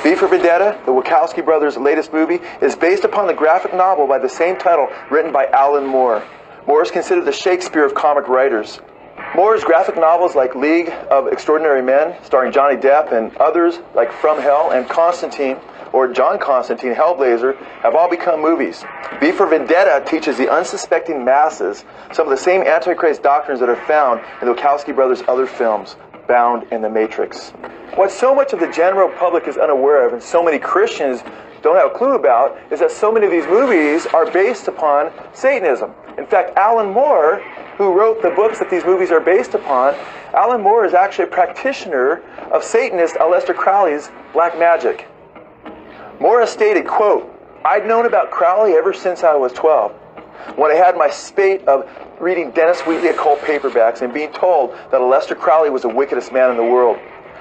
V for Vendetta, the Wachowski brothers' latest movie, is based upon the graphic novel by the same title written by Alan Moore. Moore is considered the Shakespeare of comic writers. Moore's graphic novels like League of Extraordinary Men, starring Johnny Depp, and others like From Hell and Constantine, or John Constantine, Hellblazer, have all become movies. V for Vendetta teaches the unsuspecting masses some of the same Antichrist doctrines that are found in the Wachowski brothers' other films, Bound and The Matrix. What so much of the general public is unaware of, and so many Christians don't have a clue about, is that so many of these movies are based upon Satanism. In fact, Alan Moore, who wrote the books that these movies are based upon, Alan Moore is actually a practitioner of Satanist Aleister Crowley's black magic. Moore has stated, quote, "I'd known about Crowley ever since I was 12, when I had my spate of reading Dennis Wheatley occult paperbacks and being told that Aleister Crowley was the wickedest man in the world.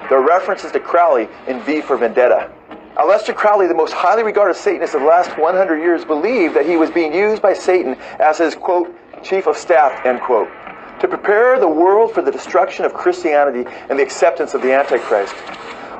There are references to Crowley in V for Vendetta." Aleister Crowley, the most highly regarded Satanist of the last 100 years, believed that he was being used by Satan as his, quote, chief of staff, end quote, to prepare the world for the destruction of Christianity and the acceptance of the Antichrist.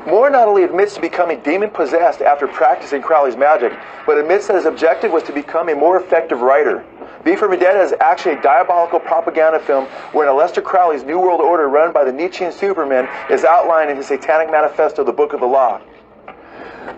Moore not only admits to becoming demon-possessed after practicing Crowley's magic, but admits that his objective was to become a more effective writer. V for Vendetta is actually a diabolical propaganda film wherein Aleister Crowley's New World Order run by the Nietzschean Superman is outlined in his satanic manifesto, the Book of the Law.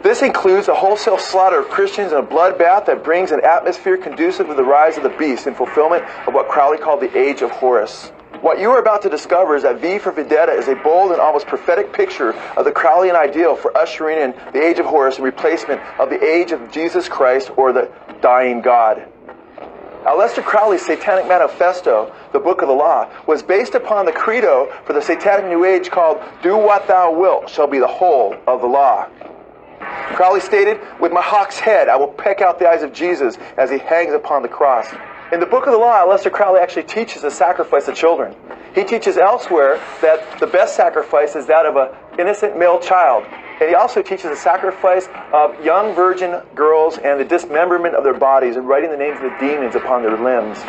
This includes a wholesale slaughter of Christians and a bloodbath that brings an atmosphere conducive to the rise of the beast in fulfillment of what Crowley called the Age of Horus. What you are about to discover is that V for Vendetta is a bold and almost prophetic picture of the Crowleyan ideal for ushering in the Age of Horus in replacement of the Age of Jesus Christ, or the dying God. Aleister Crowley's Satanic Manifesto, the Book of the Law, was based upon the credo for the Satanic New Age called "Do what thou wilt shall be the whole of the law." Crowley stated, "With my hawk's head I will peck out the eyes of Jesus as he hangs upon the cross." In the Book of the Law, Aleister Crowley actually teaches the sacrifice of children. He teaches elsewhere that the best sacrifice is that of an innocent male child. And he also teaches the sacrifice of young virgin girls and the dismemberment of their bodies and writing the names of the demons upon their limbs.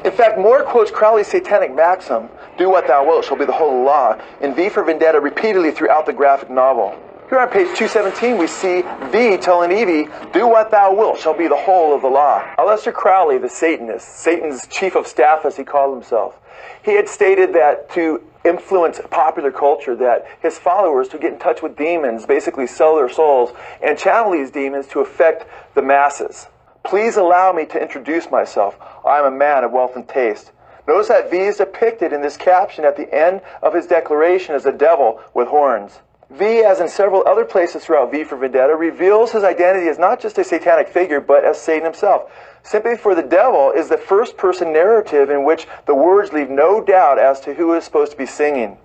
In fact, Moore quotes Crowley's satanic maxim, "Do what thou wilt shall be the whole of the law," in V for Vendetta repeatedly throughout the graphic novel. Here on page 217, we see V telling Evie, "Do what thou wilt shall be the whole of the law." Aleister Crowley, the Satanist, Satan's chief of staff as he called himself, he had stated that to influence popular culture, that his followers to get in touch with demons, basically sell their souls, and channel these demons to affect the masses. "Please allow me to introduce myself. I am a man of wealth and taste." Notice that V is depicted in this caption at the end of his declaration as a devil with horns. V, as in several other places throughout V for Vendetta, reveals his identity as not just a satanic figure, but as Satan himself. Sympathy for the Devil is the first-person narrative in which the words leave no doubt as to who is supposed to be singing.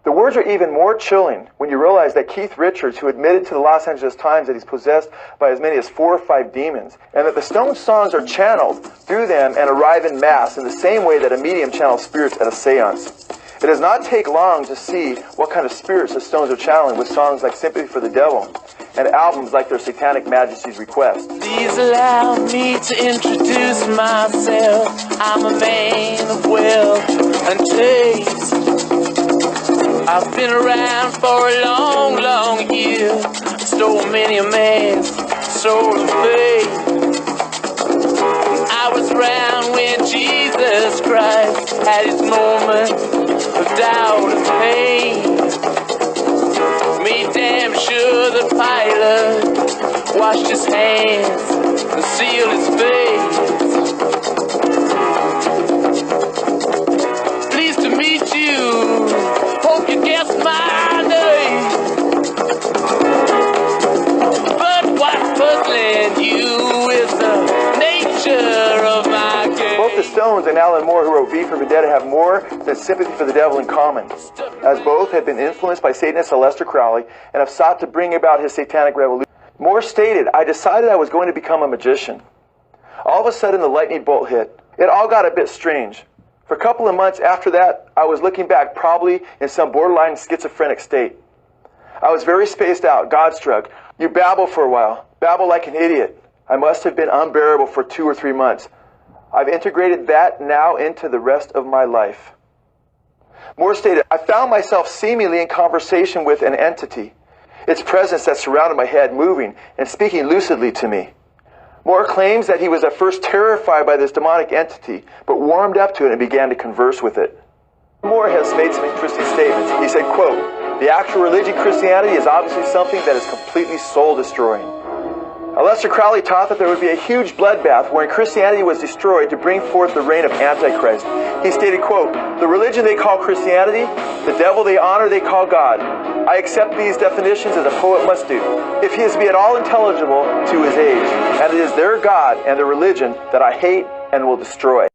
The words are even more chilling when you realize that Keith Richards, who admitted to the Los Angeles Times that he's possessed by as many as 4 or 5 demons, and that the Stones' songs are channeled through them and arrive in mass in the same way that a medium channels spirits at a seance. It does not take long to see what kind of spirits the Stones are channeling with songs like Sympathy for the Devil and albums like their Satanic Majesty's Request. Please allow me to introduce myself. I'm a man of wealth and taste. I've been around for a long, long year. Stole many a man's soul of faith. I was around when Jesus Christ had his moment of doubt and pain. Made damn sure the pilot washed his hands and sealed his face. Pleased to meet you. Hope you guessed my name. But what's puzzling you is the nature of my game. Both the Stones and Alan Moore, who wrote V for Vendetta, have more than Sympathy for the Devil in common, as both have been influenced by Satanist Aleister Crowley and have sought to bring about his satanic revolution. Moore stated, "I decided I was going to become a magician. All of a sudden the lightning bolt hit. It all got a bit strange. For a couple of months after that, I was looking back probably in some borderline schizophrenic state. I was very spaced out, God-struck. You babble for a while, babble like an idiot. I must have been unbearable for 2 or 3 months. I've integrated that now into the rest of my life." Moore stated, "I found myself seemingly in conversation with an entity. its presence that surrounded my head, moving and speaking lucidly to me. Moore claims that he was at first terrified by this demonic entity, but warmed up to it and began to converse with it. Moore has made some interesting statements. He said, quote, "The actual religion Christianity is obviously something that is completely soul-destroying." Aleister Crowley taught that there would be a huge bloodbath wherein Christianity was destroyed to bring forth the reign of Antichrist. He stated, quote, "The religion they call Christianity, the devil they honor they call God. I accept these definitions as a poet must do, if he is to be at all intelligible to his age. And it is their God and their religion that I hate and will destroy."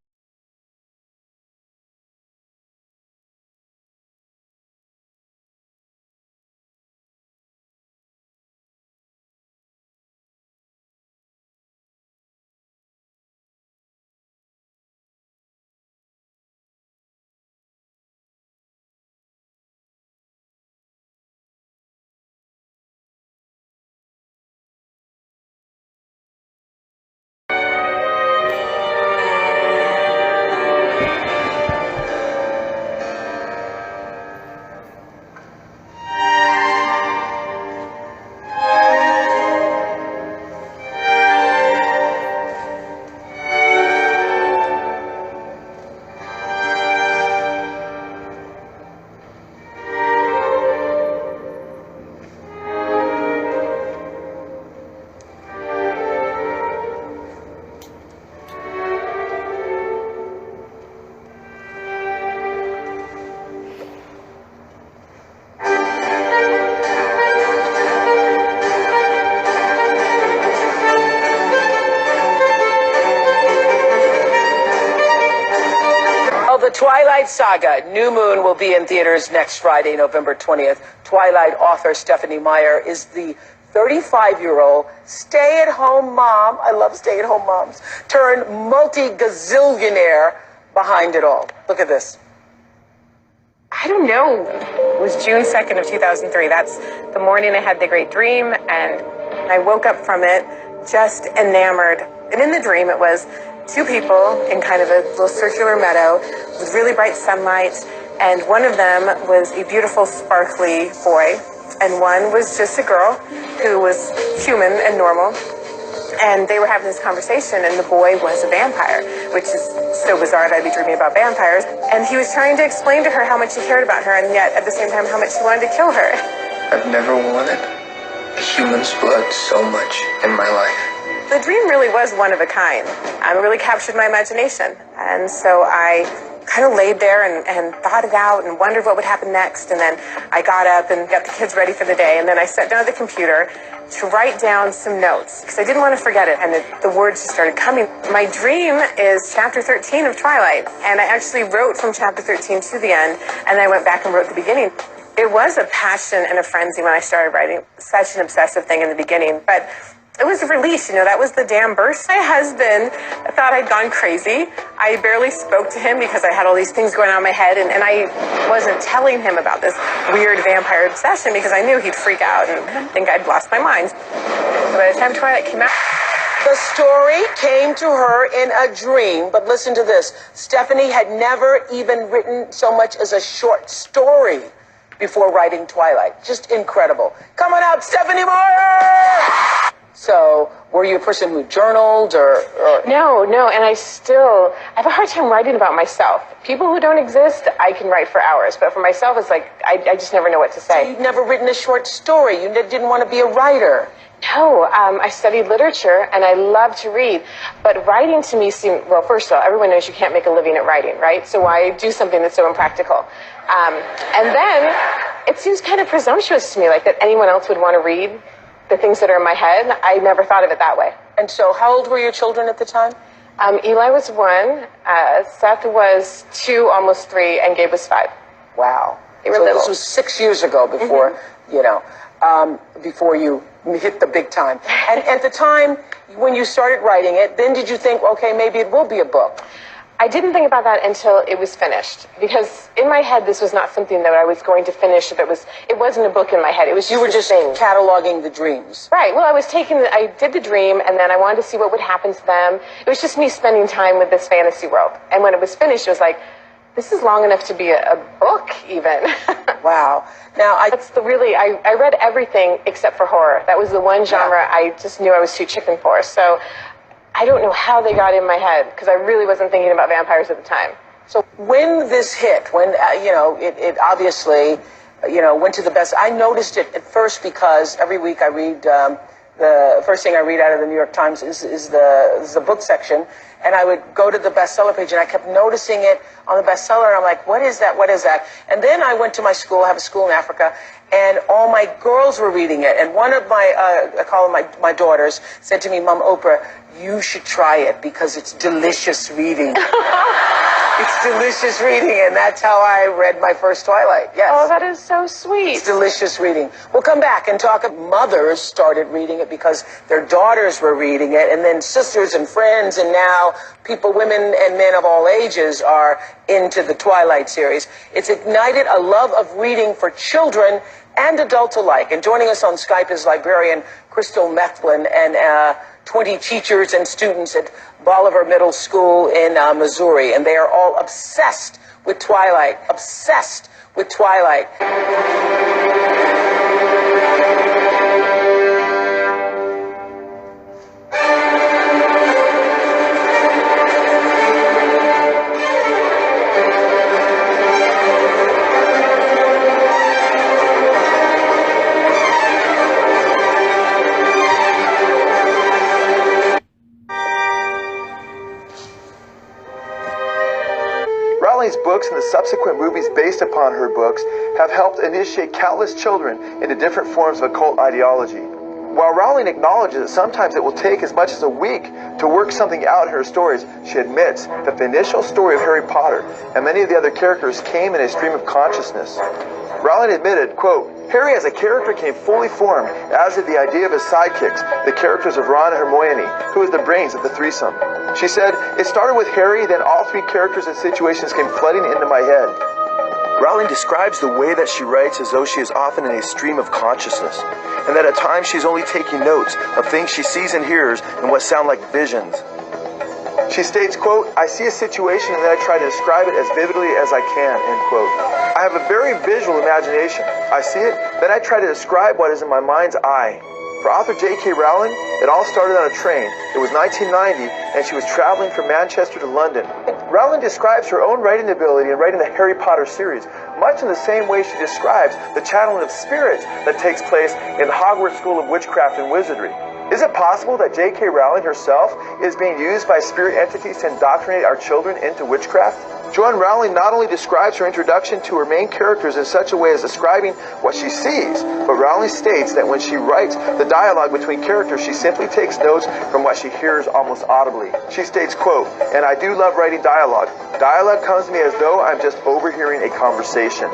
The Twilight Saga, New Moon, will be in theaters next Friday, November 20th. Twilight author Stephanie Meyer is the 35-year-old stay-at-home mom, I love stay-at-home moms, turned multi-gazillionaire behind it all. Look at this. I don't know. It was June 2nd of 2003. That's the morning I had the great dream, and I woke up from it just enamored. And in the dream, it was two people in kind of a little circular meadow with really bright sunlight, and one of them was a beautiful, sparkly boy, and one was just a girl who was human and normal. And they were having this conversation, and the boy was a vampire, which is so bizarre that I'd be dreaming about vampires. And he was trying to explain to her how much he cared about her, and yet at the same time how much he wanted to kill her. I've never wanted a human's blood so much in my life. The dream really was one of a kind. It really captured my imagination. And so I kind of laid there and thought it out and wondered what would happen next. And then I got up and got the kids ready for the day. And then I sat down at the computer to write down some notes because I didn't want to forget it. And the words just started coming. My dream is chapter 13 of Twilight. And I actually wrote from chapter 13 to the end. And I went back and wrote the beginning. It was a passion and a frenzy when I started writing. Such an obsessive thing in the beginning. But it was a release, that was the damn burst. My husband thought I'd gone crazy. I barely spoke to him because I had all these things going on in my head, and I wasn't telling him about this weird vampire obsession because I knew he'd freak out and think I'd lost my mind. So by the time Twilight came out... The story came to her in a dream, but listen to this. Stephanie had never even written so much as a short story before writing Twilight. Just incredible. Coming up, Stephanie Meyer! So, were you a person who journaled or... No, and I have a hard time writing about myself. People who don't exist, I can write for hours. But for myself, it's like, I just never know what to say. So you'd never written a short story? You didn't want to be a writer? No, I studied literature and I love to read. But writing to me seemed, well, first of all, everyone knows you can't make a living at writing, right? So why do something that's so impractical? And then it seems kind of presumptuous to me, like that anyone else would want to read the things that are in my head. I never thought of it that way. And so how old were your children at the time? Eli was 1, Seth was 2, almost 3, and Gabe was 5. Wow. They were so little. This was 6 years ago before, before you hit the big time. And at the time when you started writing it, then did you think, okay, maybe it will be a book? I didn't think about that until it was finished, because in my head this was not something that I was going to finish. It wasn't a book in my head. It was you were just cataloging the dreams. Right. Well, I did the dream, and then I wanted to see what would happen to them. It was just me spending time with this fantasy world. And when it was finished, it was like, this is long enough to be a book, even. Wow. Now, I read everything except for horror. That was the one genre I just knew I was too chicken for. So I don't know how they got in my head, because I really wasn't thinking about vampires at the time. So when this hit, when, it obviously, went to the best, I noticed it at first because every week I read, the first thing I read out of the New York Times is the book section. And I would go to the bestseller page, and I kept noticing it on the bestseller, and I'm like, what is that? What is that? And then I went to my school, I have a school in Africa, and all my girls were reading it. And one of my, I call them my daughters, said to me, Mom, Oprah, you should try it because it's delicious reading. It's delicious reading, and that's how I read my first Twilight. Yes. Oh, that is so sweet. It's delicious reading. We'll come back and talk. Mothers started reading it because their daughters were reading it, and then sisters and friends, and now people, women and men of all ages are into the Twilight series. It's ignited a love of reading for children and adults alike. And joining us on Skype is librarian Crystal Methlin and 20 teachers and students at Bolivar Middle School in Missouri, and they are all obsessed with Twilight, obsessed with Twilight. Rowling's books and the subsequent movies based upon her books have helped initiate countless children into different forms of occult ideology. While Rowling acknowledges that sometimes it will take as much as a week to work something out in her stories, she admits that the initial story of Harry Potter and many of the other characters came in a stream of consciousness. Rowling admitted, quote, Harry as a character came fully formed, as did the idea of his sidekicks, the characters of Ron and Hermione, who was the brains of the threesome. She said, it started with Harry, then all three characters and situations came flooding into my head. Rowling describes the way that she writes as though she is often in a stream of consciousness, and that at times she's only taking notes of things she sees and hears in what sound like visions. She states, quote, I see a situation and then I try to describe it as vividly as I can, end quote. I have a very visual imagination. I see it, then I try to describe what is in my mind's eye. For author J.K. Rowling, it all started on a train. It was 1990, and she was traveling from Manchester to London. Rowling describes her own writing ability in writing the Harry Potter series, much in the same way she describes the channeling of spirits that takes place in the Hogwarts School of Witchcraft and Wizardry. Is it possible that J.K. Rowling herself is being used by spirit entities to indoctrinate our children into witchcraft? Joanne Rowling not only describes her introduction to her main characters in such a way as describing what she sees, but Rowling states that when she writes the dialogue between characters, she simply takes notes from what she hears almost audibly. She states, quote, and I do love writing dialogue. Dialogue comes to me as though I'm just overhearing a conversation.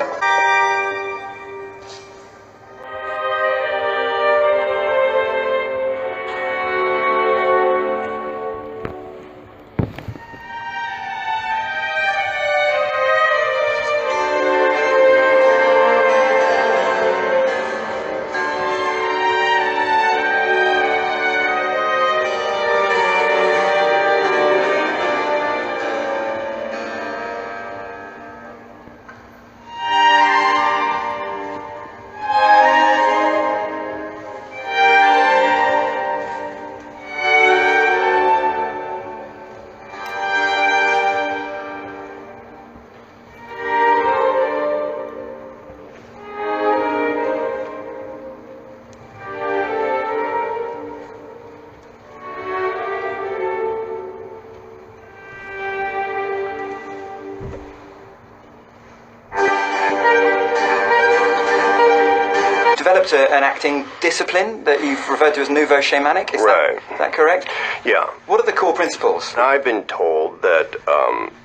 Developed an acting discipline that you've referred to as nouveau shamanic, is that correct? Yeah. What are the core principles? I've been told that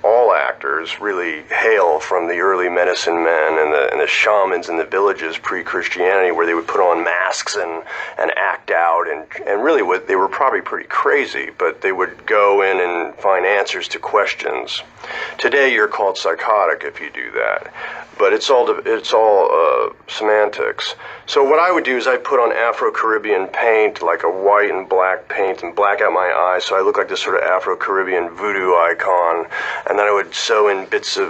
all actors really hail from the early medicine men and the shamans in the villages pre-Christianity, where they would put on masks and act out, and really they were probably pretty crazy, but they would go in and find answers to questions. Today you're called psychotic if you do that. but it's all semantics. So what I would do is I'd put on Afro-Caribbean paint, like a white and black paint, and black out my eyes so I look like this sort of Afro-Caribbean voodoo icon. And then I would sew in bits of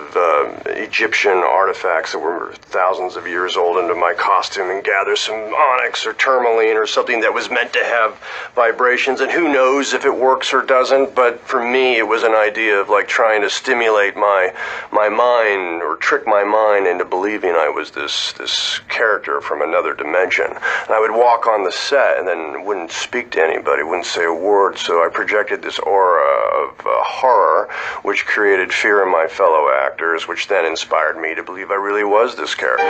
Egyptian artifacts that were thousands of years old into my costume and gather some onyx or tourmaline or something that was meant to have vibrations. And who knows if it works or doesn't, but for me it was an idea of like trying to stimulate my mind or trick my mind into believing I was this character from another dimension. And I would walk on the set and then wouldn't speak to anybody, wouldn't say a word, so I projected this aura of horror, which created fear in my fellow actors, which then inspired me to believe I really was this character.